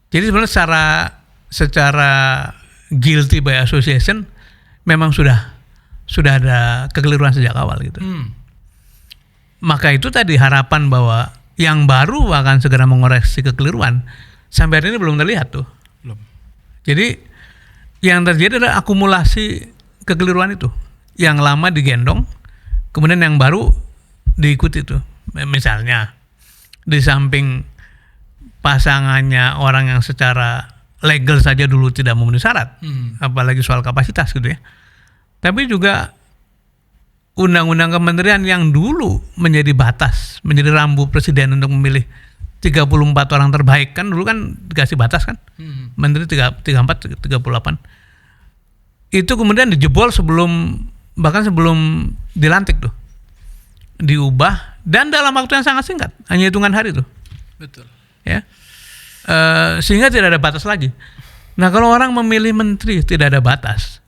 Jadi sebenarnya secara guilty by association memang sudah ada kekeliruan sejak awal gitu. Maka itu tadi harapan bahwa yang baru akan segera mengoreksi kekeliruan sampai hari ini belum terlihat tuh. Belum. Jadi yang terjadi adalah akumulasi kekeliruan itu. Yang lama digendong, kemudian yang baru diikuti tuh. Misalnya di samping pasangannya orang yang secara legal saja dulu tidak memenuhi syarat, apalagi soal kapasitas gitu ya. Tapi juga undang-undang kementerian yang dulu menjadi batas, menjadi rambu presiden untuk memilih 34 orang terbaik, kan dulu kan dikasih batas kan, menteri 34, 38. Itu kemudian dijebol bahkan sebelum dilantik tuh, diubah dan dalam waktu yang sangat singkat, hanya hitungan hari tuh. Betul. Ya, sehingga tidak ada batas lagi. Nah kalau orang memilih menteri tidak ada batas,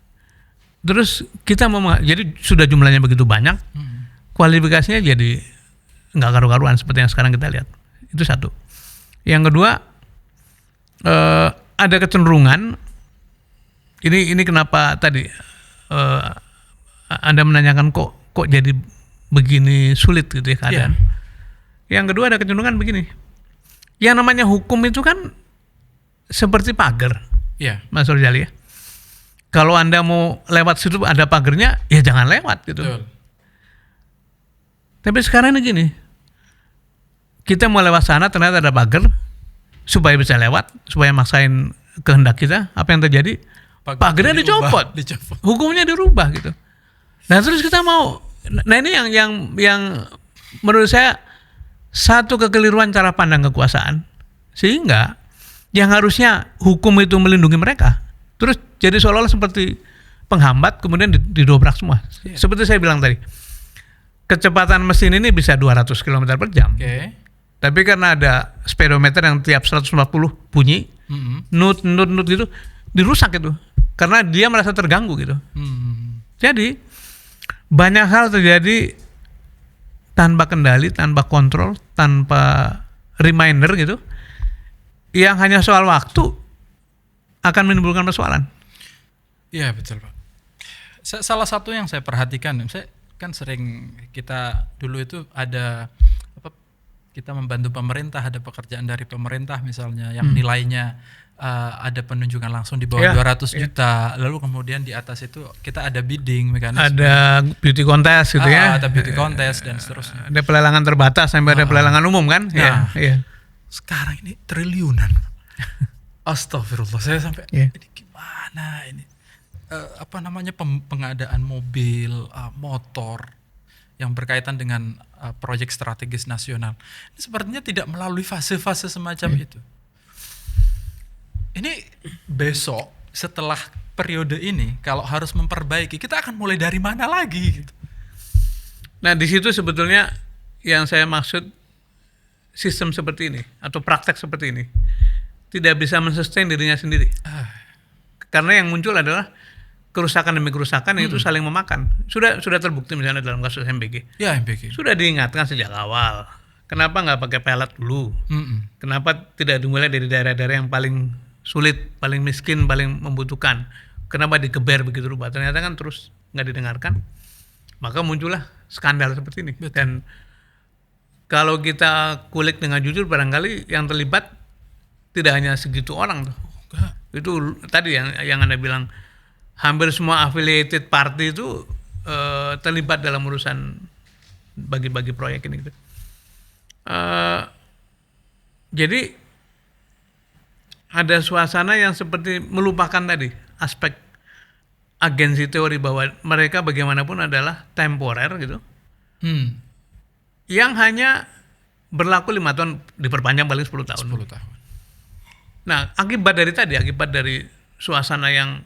terus kita jadi sudah jumlahnya begitu banyak, kualifikasinya jadi nggak karu-karuan seperti yang sekarang kita lihat. Itu satu. Yang kedua, ada kecenderungan, ini kenapa tadi Anda menanyakan kok jadi begini sulit gitu ya keadaan. Yang kedua ada kecenderungan begini, yang namanya hukum itu kan seperti pagar, Mas Rozali ya. Kalau Anda mau lewat situ ada pagernya, ya jangan lewat gitu. Betul. Tapi sekarang ini gini, kita mau lewat sana ternyata ada pagar, supaya bisa lewat, supaya maksain kehendak kita, apa yang terjadi? Pagernya dicopot, hukumnya dirubah gitu. Nah terus kita mau, nah ini yang menurut saya satu kekeliruan cara pandang kekuasaan, sehingga yang harusnya hukum itu melindungi mereka, terus jadi seolah-olah seperti penghambat, kemudian didobrak semua. Seperti saya bilang tadi, kecepatan mesin ini bisa 200 km per jam. Tapi karena ada speedometer yang tiap 140 bunyi, nut gitu, dirusak itu. Karena dia merasa terganggu gitu. Jadi banyak hal terjadi tanpa kendali, tanpa kontrol, tanpa reminder gitu, yang hanya soal waktu akan menimbulkan persoalan. Iya betul Pak. Salah satu yang saya perhatikan, saya kan sering kita dulu itu ada kita membantu pemerintah, ada pekerjaan dari pemerintah misalnya yang nilainya ada penunjukan langsung di bawah 200 juta, lalu kemudian di atas itu kita ada bidding mekanisme, ada beauty contest gitu ya, ada beauty contest dan seterusnya, ada pelelangan terbatas sampai ada pelelangan umum kan. Sekarang ini triliunan. Astagfirullah, saya sampai ini gimana ini pengadaan mobil, motor yang berkaitan dengan proyek strategis nasional. Ini sepertinya tidak melalui fase-fase semacam itu. Ini besok setelah periode ini kalau harus memperbaiki, kita akan mulai dari mana lagi gitu. Nah, di situ sebetulnya yang saya maksud sistem seperti ini atau praktek seperti ini tidak bisa mensustain dirinya sendiri. Karena yang muncul adalah kerusakan demi kerusakan yang itu saling memakan. Sudah terbukti misalnya dalam kasus MBG. Ya, MBG. Sudah diingatkan sejak awal. Kenapa nggak pakai pelet dulu? Kenapa tidak dimulai dari daerah-daerah yang paling sulit, paling miskin, paling membutuhkan? Kenapa digeber begitu rupa? Ternyata kan terus nggak didengarkan. Maka muncullah skandal seperti ini. Betul. Dan kalau kita kulik dengan jujur, barangkali yang terlibat tidak hanya segitu orang tuh. Itu tadi yang Anda bilang, hampir semua affiliated party itu terlibat dalam urusan bagi-bagi proyek ini gitu. Jadi ada suasana yang seperti melupakan tadi aspek agensi teori bahwa mereka bagaimanapun adalah temporer gitu, yang hanya berlaku 5 tahun, diperpanjang paling 10 tahun. 10 tahun. Nah, akibat dari suasana yang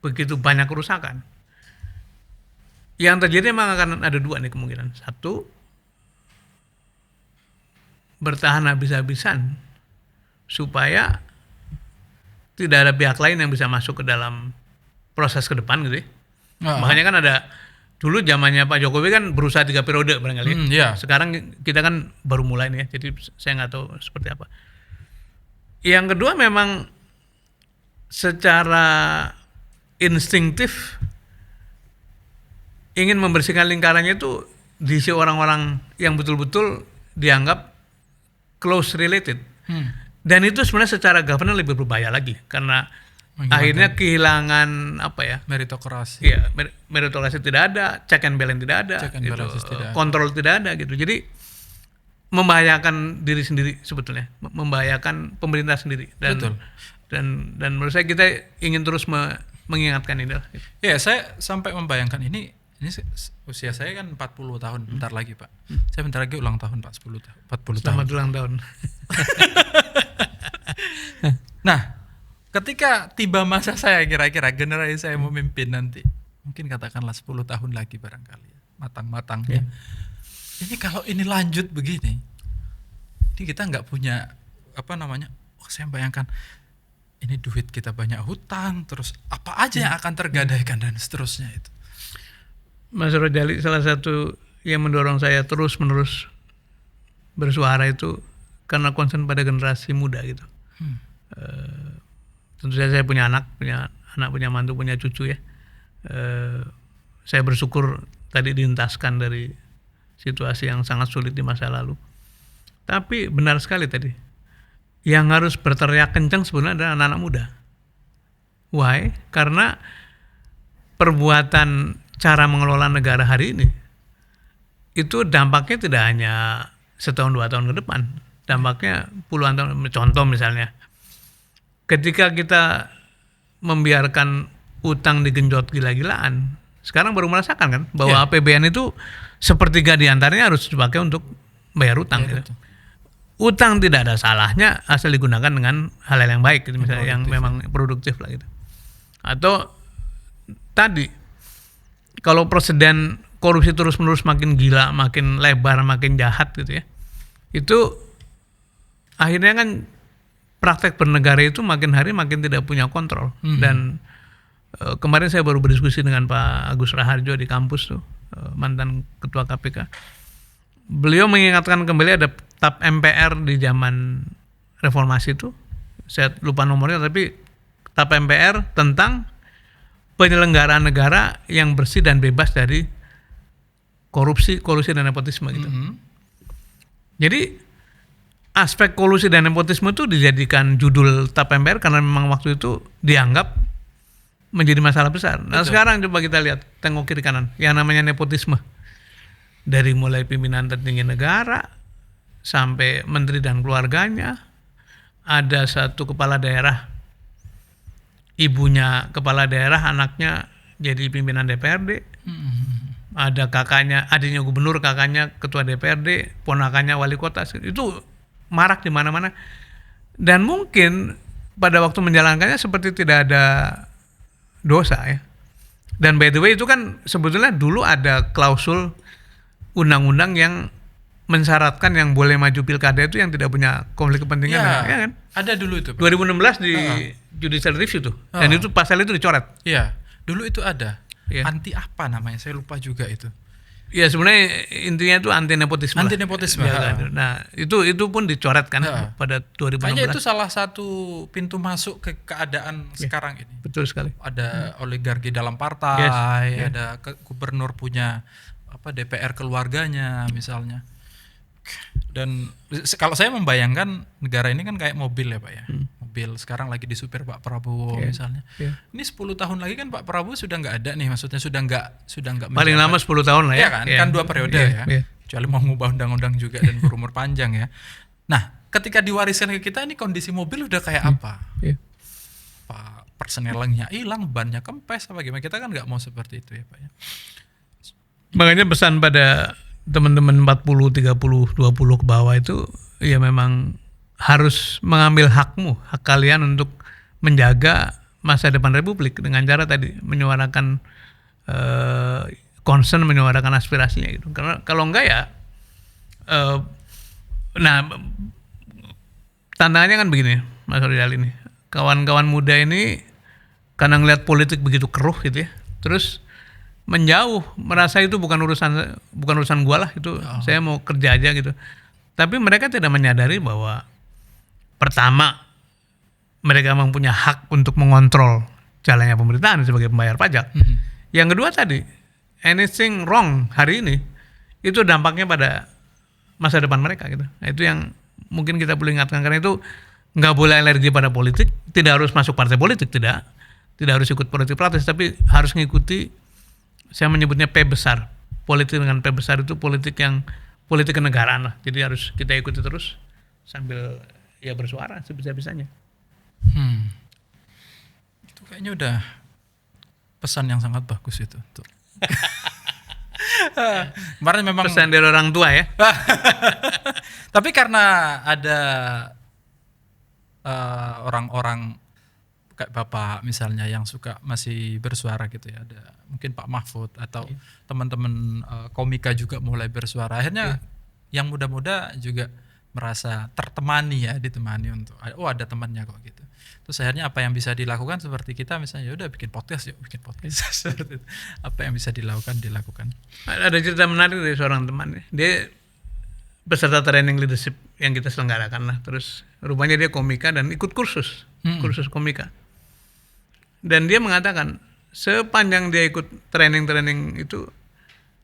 begitu banyak kerusakan, yang terjadi memang akan ada 2 nih kemungkinan. 1, bertahan habis-habisan supaya tidak ada pihak lain yang bisa masuk ke dalam proses ke depan gitu ya. Makanya kan ada dulu zamannya Pak Jokowi kan berusaha 3 periode barangkali. Iya. Sekarang kita kan baru mulai nih ya, jadi saya nggak tahu seperti apa. Yang kedua memang secara instinktif ingin membersihkan lingkarannya itu diisi orang-orang yang betul-betul dianggap close related. Dan itu sebenarnya secara governance lebih berbahaya lagi karena akhirnya kehilangan meritokrasi. Iya, meritokrasi tidak ada, check and balance tidak ada, Check and gitu, balances tidak ada. kontrol tidak ada gitu. Jadi membahayakan diri sendiri sebetulnya, membahayakan pemerintah sendiri. Dan Betul. dan menurut saya kita ingin terus mengingatkan ini. Gitu. Ya, saya sampai membayangkan ini usia saya kan 40 tahun bentar lagi, Pak. Saya bentar lagi ulang tahun, Pak, 40 tahun. Selamat ulang tahun. Nah, ketika tiba masa saya kira-kira generasi saya memimpin nanti, mungkin katakanlah 10 tahun lagi barangkali, matang-matangnya. Ini kalau ini lanjut begini, ini kita nggak punya saya bayangkan ini duit kita banyak hutang, terus apa aja yang akan tergadaikan dan seterusnya itu. Mas Rojali, salah satu yang mendorong saya terus-menerus bersuara itu karena concern pada generasi muda gitu. Tentu saja saya punya anak, punya mantu, punya cucu ya. Saya bersyukur tadi dientaskan dari situasi yang sangat sulit di masa lalu. Tapi benar sekali tadi, yang harus berteriak kencang sebenarnya adalah anak-anak muda. Why? Karena perbuatan cara mengelola negara hari ini itu dampaknya tidak hanya setahun 2 tahun ke depan, dampaknya puluhan tahun. Contoh misalnya, ketika kita membiarkan utang digenjot gila-gilaan, sekarang baru merasakan kan bahwa APBN itu sepertiga diantaranya harus dipakai untuk bayar utang. Gitu. Utang tidak ada salahnya asal digunakan dengan hal-hal yang baik, gitu, misalnya yang memang produktif lah gitu. Atau tadi kalau presiden korupsi terus-menerus makin gila, makin lebar, makin jahat gitu ya, itu akhirnya kan praktek bernegara itu makin hari makin tidak punya kontrol. Dan kemarin saya baru berdiskusi dengan Pak Agus Raharjo di kampus tuh, mantan ketua KPK. Beliau mengingatkan kembali ada TAP MPR di zaman reformasi itu, saya lupa nomornya, tapi TAP MPR tentang penyelenggaraan negara yang bersih dan bebas dari korupsi dan nepotisme gitu. Jadi aspek kolusi dan nepotisme itu dijadikan judul TAP MPR karena memang waktu itu dianggap menjadi masalah besar. Nah, sekarang coba kita lihat, tengok kiri kanan, yang namanya nepotisme. Dari mulai pimpinan tertinggi negara sampai menteri dan keluarganya, ada satu kepala daerah, ibunya kepala daerah, anaknya jadi pimpinan DPRD. ada kakaknya, adiknya gubernur, kakaknya ketua DPRD, ponakannya wali kota, itu marak di mana-mana. Dan mungkin pada waktu menjalankannya seperti tidak ada dosa ya. Dan by the way itu kan sebetulnya dulu ada klausul undang-undang yang mensyaratkan yang boleh maju pilkada itu yang tidak punya konflik kepentingan, ya kan? Ada dulu itu, Pak. 2016 di judicial review tuh, dan itu pasal itu dicoret. Iya, dulu itu ada. Iya. Anti apa namanya? Saya lupa juga itu. Ya sebenarnya intinya itu anti nepotisme. Anti nepotisme. Ya, kan? Nah itu pun dicoret kan pada 2016. Kayaknya itu salah satu pintu masuk ke keadaan sekarang ini. Betul sekali. Ada oligarki dalam partai, ada gubernur punya DPR keluarganya misalnya. Dan kalau saya membayangkan negara ini kan kayak mobil ya Pak ya. Mobil sekarang lagi disupir Pak Prabowo misalnya. Ini 10 tahun lagi kan Pak Prabowo sudah nggak ada nih, maksudnya sudah nggak paling lama 10 tahun lah ya. Kan 2 periode ya. Kecuali mau ngubah undang-undang juga dan berumur panjang ya. Nah, ketika diwariskan ke kita ini kondisi mobil udah kayak apa? Pak persnelingnya hilang, bannya kempes apa gimana? Kita kan nggak mau seperti itu ya Pak ya. Makanya pesan pada teman-teman 40, 30, 20 ke bawah itu ya memang harus mengambil hak kalian untuk menjaga masa depan Republik dengan cara tadi menyuarakan concern, menyuarakan aspirasinya gitu. Karena kalau enggak ya nah tantangannya kan begini Mas Rizal ini. Kawan-kawan muda ini karena ngelihat politik begitu keruh gitu ya. Terus menjauh, merasa itu bukan urusan gua lah, itu saya mau kerja aja gitu. Tapi mereka tidak menyadari bahwa pertama mereka mempunyai hak untuk mengontrol jalannya pemerintahan sebagai pembayar pajak. Yang kedua tadi, anything wrong hari ini itu dampaknya pada masa depan mereka gitu. Nah, itu yang mungkin kita perlu ingatkan, karena itu nggak boleh alergi pada politik, tidak harus masuk partai politik, tidak harus ikut politik praktis, tapi harus mengikuti, saya menyebutnya P besar. Politik dengan P besar itu politik kenegaraan lah. Jadi harus kita ikuti terus sambil ya bersuara sebisa-bisanya. Itu kayaknya udah pesan yang sangat bagus itu. Kemarin memang pesan dari orang tua ya. Tapi karena ada orang-orang kayak Bapak misalnya yang suka masih bersuara gitu ya, ada mungkin Pak Mahfud atau teman-teman komika juga mulai bersuara, akhirnya yang muda-muda juga merasa tertemani ya, ditemani untuk ada temannya kok gitu. Terus akhirnya apa yang bisa dilakukan, seperti kita misalnya, ya udah bikin podcast seperti itu. Apa yang bisa dilakukan. Ada cerita menarik dari seorang teman, dia peserta training leadership yang kita selenggarakan lah, terus rupanya dia komika dan ikut kursus komika. Dan dia mengatakan sepanjang dia ikut training itu,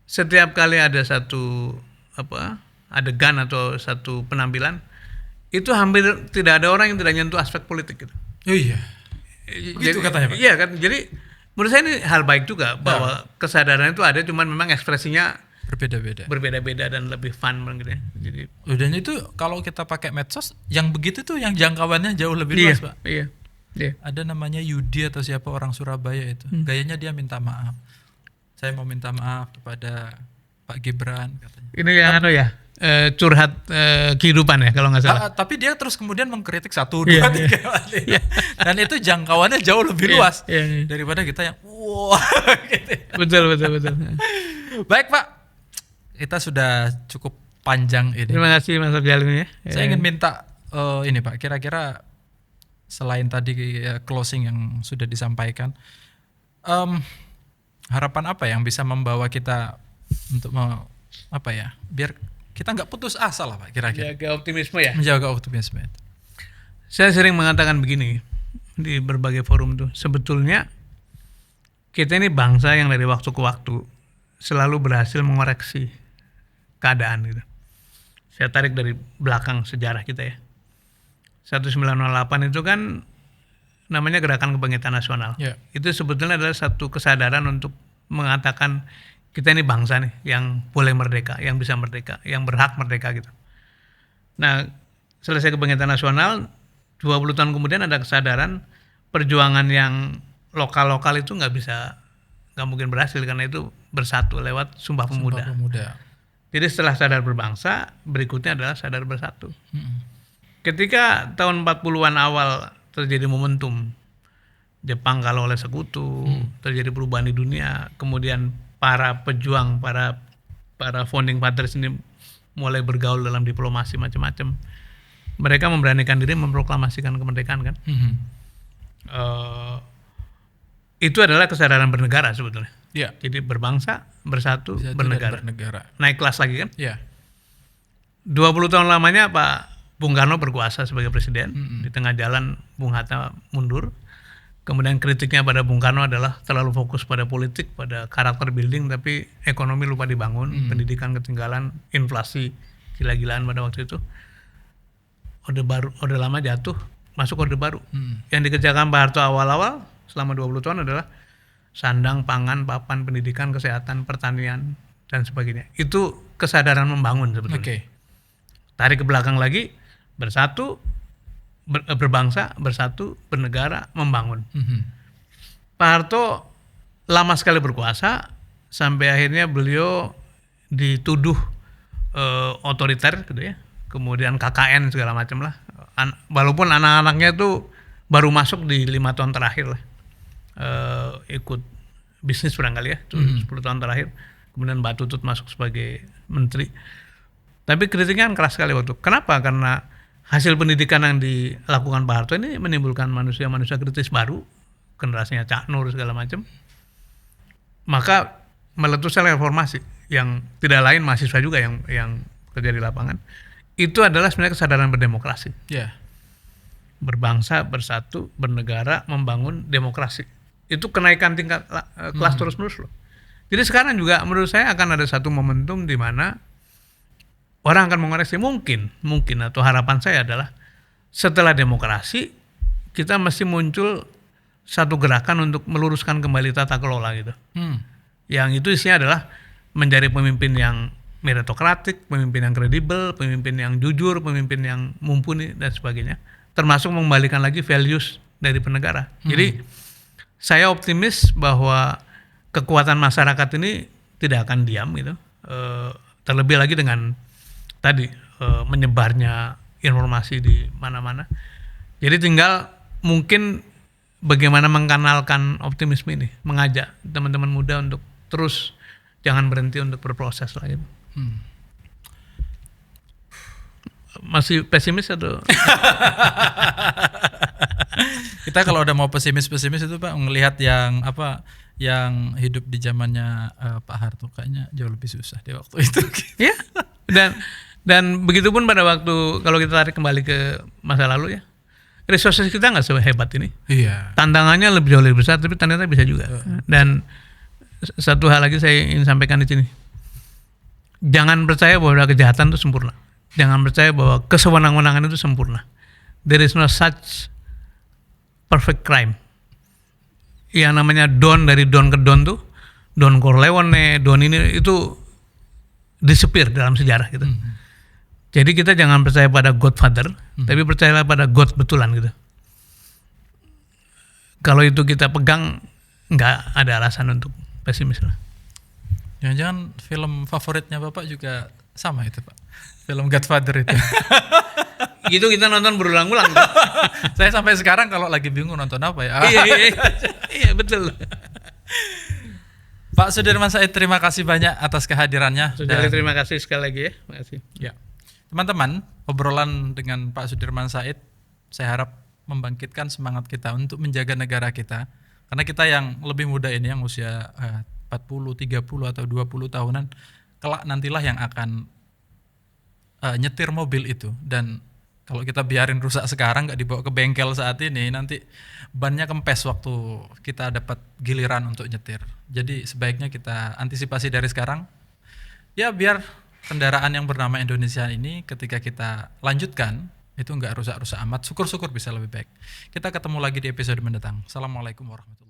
setiap kali ada satu adegan atau satu penampilan, itu hampir tidak ada orang yang tidak nyentuh aspek politik gitu. Oh iya. Begitu katanya Pak. Iya kan, jadi menurut saya ini hal baik juga bahwa kesadaran itu ada, cuman memang ekspresinya berbeda-beda dan lebih fun gitu ya. Jadi dan itu kalau kita pakai medsos yang begitu tuh yang jangkauannya jauh lebih luas Pak. Iya. Ada namanya Yudi atau siapa, orang Surabaya itu. Gayanya dia minta maaf. Saya mau minta maaf kepada Pak Gibran katanya. Ini yang curhat kehidupan ya kalau nggak salah. Tapi dia terus kemudian mengkritik 1, 2, 3 kali. Dan itu jangkauannya jauh lebih luas daripada kita yang gitu. Betul. Baik Pak, kita sudah cukup panjang ini. Terima kasih Mas Abjal ini ya. Saya ingin minta ini Pak, kira-kira selain tadi closing yang sudah disampaikan, harapan apa yang bisa membawa kita untuk biar kita nggak putus asa lah Pak, kira-kira. Menjaga optimisme ya. Menjaga optimisme. Saya sering mengatakan begini di berbagai forum tuh, sebetulnya kita ini bangsa yang dari waktu ke waktu selalu berhasil mengoreksi keadaan gitu. Saya tarik dari belakang sejarah kita ya. 1908 itu kan namanya Gerakan Kebangkitan Nasional. Itu sebetulnya adalah satu kesadaran untuk mengatakan kita ini bangsa nih yang boleh merdeka, yang bisa merdeka, yang berhak merdeka gitu. Nah, selesai Kebangkitan Nasional, 20 tahun kemudian ada kesadaran perjuangan yang lokal-lokal itu nggak bisa nggak mungkin berhasil karena itu bersatu lewat Sumpah Pemuda. Sumpah Pemuda. Jadi setelah sadar berbangsa, berikutnya adalah sadar bersatu. Mm-mm. Ketika tahun 40-an awal terjadi momentum Jepang kalah oleh sekutu, terjadi perubahan di dunia, kemudian para pejuang, para founding fathers ini mulai bergaul dalam diplomasi macam-macam. Mereka memberanikan diri memproklamasikan kemerdekaan kan. Mhm. Itu adalah kesadaran bernegara sebetulnya. Iya. Jadi berbangsa, bersatu, Bersatu dan bernegara. bernegara. Naik kelas lagi kan. Iya. 20 tahun lamanya Pak Bung Karno berkuasa sebagai presiden. Mm-mm. Di tengah jalan Bung Hatta mundur. Kemudian kritiknya pada Bung Karno adalah terlalu fokus pada politik, pada karakter building, tapi ekonomi lupa dibangun, pendidikan ketinggalan, inflasi gila-gilaan pada waktu itu. Orde lama jatuh, masuk orde baru. Yang dikerjakan Pak Harto awal-awal selama 20 tahun adalah sandang, pangan, papan, pendidikan, kesehatan, pertanian, dan sebagainya. Itu kesadaran membangun sebetulnya. Oke. Tarik ke belakang lagi, bersatu, berbangsa, bersatu, bernegara, membangun. Mhm. Pak Harto lama sekali berkuasa, sampai akhirnya beliau dituduh otoriter gitu ya. Kemudian KKN segala macam lah. Walaupun anak-anaknya itu baru masuk di 5 tahun terakhir lah. Ikut bisnis barangkali ya, 10 tahun terakhir. Kemudian Mbak Tutut masuk sebagai menteri. Tapi kritiknya kan keras sekali waktu. Kenapa? Karena hasil pendidikan yang dilakukan Pak Harto ini menimbulkan manusia-manusia kritis baru, generasinya Cak Nur segala macam. Maka meletusnya reformasi yang tidak lain mahasiswa juga yang kerja di lapangan. Itu adalah sebenarnya kesadaran berdemokrasi. Iya. Berbangsa, bersatu, bernegara, membangun demokrasi. Itu kenaikan tingkat kelas terus-menerus loh. Jadi sekarang juga menurut saya akan ada satu momentum di mana orang akan mengoreksi mungkin atau harapan saya adalah setelah demokrasi kita mesti muncul satu gerakan untuk meluruskan kembali tata kelola gitu. Yang itu isinya adalah menjadi pemimpin yang meritokratik, pemimpin yang kredibel, pemimpin yang jujur, pemimpin yang mumpuni dan sebagainya. Termasuk mengembalikan lagi values dari penegara. Jadi saya optimis bahwa kekuatan masyarakat ini tidak akan diam gitu. Terlebih lagi dengan tadi menyebarnya informasi di mana-mana. Jadi tinggal mungkin bagaimana mengkanalkan optimisme ini, mengajak teman-teman muda untuk terus jangan berhenti untuk berproses lah gitu. Masih pesimis atau? Kita kalau udah mau pesimis itu Pak ngelihat yang hidup di zamannya Pak Harto kayaknya jauh lebih susah di waktu itu. Ya. Dan begitupun pada waktu kalau kita tarik kembali ke masa lalu ya. Resources kita nggak sehebat ini. Iya. Tantangannya jauh lebih besar tapi ternyata bisa juga. Dan satu hal lagi saya ingin sampaikan di sini. Jangan percaya bahwa kejahatan itu sempurna. Jangan percaya bahwa kesewenang-wenangan itu sempurna. There is no such perfect crime. Yang namanya don dari don ke don tuh, Don Corleone, don ini itu disappear dalam sejarah gitu. Jadi kita jangan percaya pada Godfather, tapi percayalah pada God betulan gitu. Kalau itu kita pegang, nggak ada alasan untuk pesimis lah. Jangan-jangan film favoritnya Bapak juga sama itu Pak. Film Godfather itu. Gitu kita nonton berulang-ulang. Saya sampai sekarang kalau lagi bingung nonton apa ya. Iya betul. Pak Sudirman Said, terima kasih banyak atas kehadirannya. Terima kasih sekali lagi ya. Terima kasih. Ya. Teman-teman, obrolan dengan Pak Sudirman Said saya harap membangkitkan semangat kita untuk menjaga negara kita. Karena kita yang lebih muda ini yang usia 40, 30 atau 20 tahunan kelak nantilah yang akan nyetir mobil itu, dan kalau kita biarin rusak sekarang nggak dibawa ke bengkel saat ini, nanti bannya kempes waktu kita dapat giliran untuk nyetir. Jadi sebaiknya kita antisipasi dari sekarang ya, biar kendaraan yang bernama Indonesia ini ketika kita lanjutkan itu nggak rusak-rusak amat, syukur-syukur bisa lebih baik. Kita ketemu lagi di episode mendatang. Assalamualaikum warahmatullahi wabarakatuh.